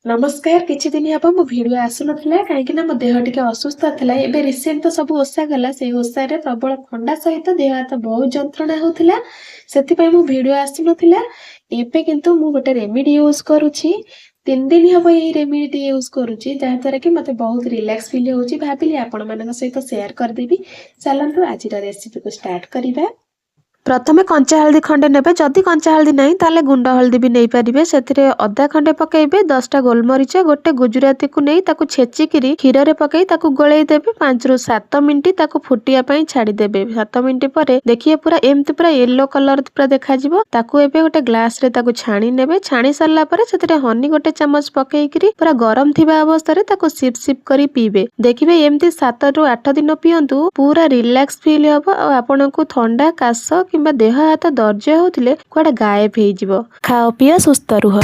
नमस्कार किछि दिन हब मो भिडियो आसुनथिला काहेकि ना मो देह टिके असुस्थ थिला एबे रिसेंट तो सब ओसा गला से ओसा रे प्रबल ठंडा सहित देह हाथ बहुत जंत्रणा होथिला सेति पई मो भिडियो आसुनथिला एबे किंतु मु गोटे रेमेडी यूज करूछि 3 दिन हब एई रेमेडी यूज करूछि जहा द्वारा कि मते बहुत रिलैक्स फील होउछि भाबिली आपण मानक सहित शेयर कर देबी चलंतु आज रेसिपी को स्टार्ट करिबा। प्रथमे कंचा हल्दी खंडे नेबे जदि कंचा हल्दी नहीं ताले गुंड हल्दी भी नहीं पारिबे सेथिरे अदा खंडे पकेइबे 10टा गोलमरीच गोटे गुजराती को नहीं ताकू छेचिकिरी क्षीर रे पकई ताकू गोळेई देबे 5 रु 7 मिनिट ताकू फुटिया पई छाडी देबे 7 मिनिट परे देखिए पूरा एमती पूरा येलो कलर पूरा देखा जिवो ताकू एबे गोटे ग्लास रे ताकू छाणी नेबे छाणी सरला परे सेथिरे हनी गोटे चम्मच पकेइकिरी पूरा गरम थिबा अवस्था रे ताकू सिप सिप करी पीबे देखिबे एमती 7 रु 8 दिन पियंतु पूरा रिलैक्स फील हबो आ आपनकू ठंडा काश किंबा देह हाथ दर्ज होतिले कुआडे गायब हे जिवो। खाओ पिया सुस्थ रुह।